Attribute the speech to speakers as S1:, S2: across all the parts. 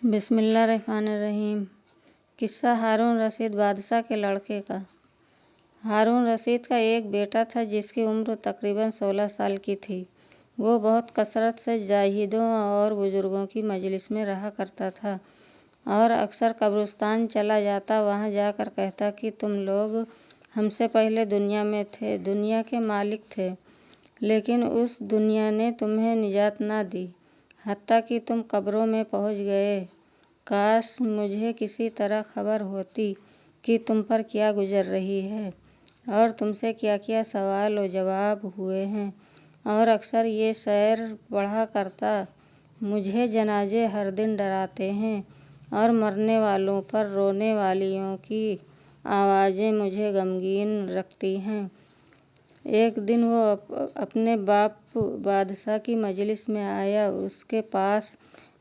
S1: بسم اللہ الرحمن الرحیم۔ قصہ ہارون رشید بادشاہ کے لڑکے کا۔ ہارون رشید کا ایک بیٹا تھا جس کی عمر تقریباً 16 سال کی تھی۔ وہ بہت کثرت سے زاہدوں اور بزرگوں کی مجلس میں رہا کرتا تھا اور اکثر قبرستان چلا جاتا، وہاں جا کر کہتا کہ تم لوگ ہم سے پہلے دنیا میں تھے، دنیا کے مالک تھے، لیکن اس دنیا نے تمہیں نجات نہ دی، حتیٰ کہ تم قبروں میں پہنچ گئے۔ کاش مجھے کسی طرح خبر ہوتی کہ تم پر کیا گزر رہی ہے اور تم سے کیا کیا سوال و جواب ہوئے ہیں، اور اکثر یہ شعر پڑھا کرتا: مجھے جنازے ہر دن ڈراتے ہیں اور مرنے والوں پر رونے والیوں کی آوازیں مجھے غمگین رکھتی ہیں۔ ایک دن وہ اپنے باپ بادشاہ کی مجلس میں آیا۔ اس کے پاس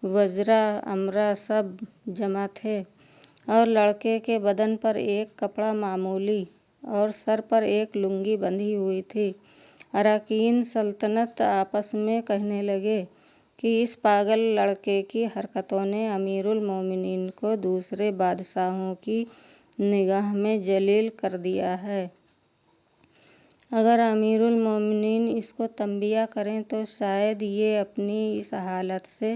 S1: وزراء، امراء سب جمع تھے اور لڑکے کے بدن پر ایک کپڑا معمولی اور سر پر ایک لنگی بندھی ہوئی تھی۔ اراکین سلطنت آپس میں کہنے لگے کہ اس پاگل لڑکے کی حرکتوں نے امیر المومنین کو دوسرے بادشاہوں کی نگاہ میں ذلیل کر دیا ہے۔ اگر امیر المومنین اس کو تنبیہ کریں تو شاید یہ اپنی اس حالت سے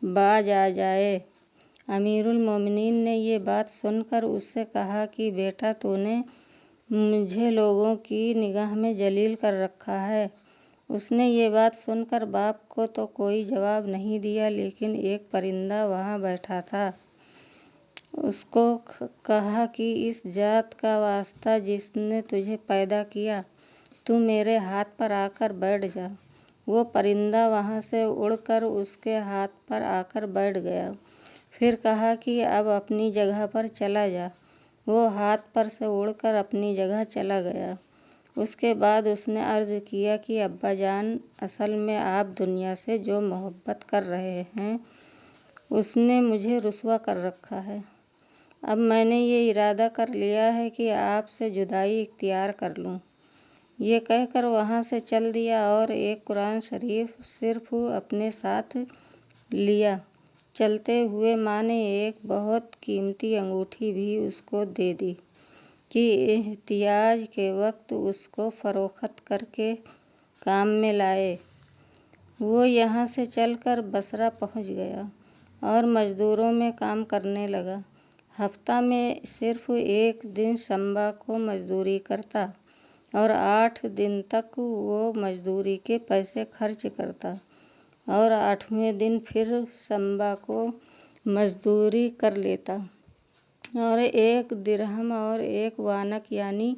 S1: باز آ جائے۔ امیر المومنین نے یہ بات سن کر اس سے کہا کہ بیٹا، تو نے مجھے لوگوں کی نگاہ میں ذلیل کر رکھا ہے۔ اس نے یہ بات سن کر باپ کو تو کوئی جواب نہیں دیا، لیکن ایک پرندہ وہاں بیٹھا تھا، اس کو کہا کہ اس ذات کا واسطہ جس نے تجھے پیدا کیا، تو میرے ہاتھ پر آ کر بیٹھ جا۔ وہ پرندہ وہاں سے اڑ کر اس کے ہاتھ پر آ کر بیٹھ گیا، پھر کہا کہ اب اپنی جگہ پر چلا جا۔ وہ ہاتھ پر سے اڑ کر اپنی جگہ چلا گیا۔ اس کے بعد اس نے عرض کیا کہ ابا جان، اصل میں آپ دنیا سے جو محبت کر رہے ہیں اس نے مجھے رسوا کر رکھا ہے۔ اب میں نے یہ ارادہ کر لیا ہے کہ آپ سے جدائی اختیار کر لوں۔ یہ کہہ کر وہاں سے چل دیا اور ایک قرآن شریف صرف اپنے ساتھ لیا۔ چلتے ہوئے ماں نے ایک بہت قیمتی انگوٹھی بھی اس کو دے دی کہ احتیاج کے وقت اس کو فروخت کر کے کام میں لائے۔ وہ یہاں سے چل کر بصرہ پہنچ گیا اور مزدوروں میں کام کرنے لگا۔ ہفتہ میں صرف ایک دن شنبہ کو مزدوری کرتا اور 8 دن تک وہ مزدوری کے پیسے خرچ کرتا اور 8ویں دن پھر شنبہ کو مزدوری کر لیتا اور 1 درہم اور 1 وانق یعنی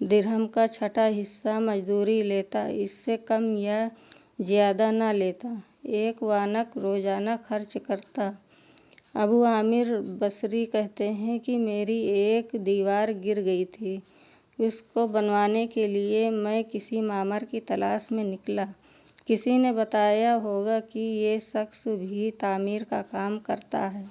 S1: درہم کا چھٹا حصہ مزدوری لیتا، اس سے کم یا زیادہ نہ لیتا۔ 1 وانق روزانہ خرچ کرتا۔ ابو عامر بصری کہتے ہیں کہ میری ایک دیوار گر گئی تھی، اس کو بنوانے کے لیے میں کسی معمر کی تلاش میں نکلا۔ کسی نے بتایا ہوگا کہ یہ شخص بھی تعمیر کا کام کرتا ہے۔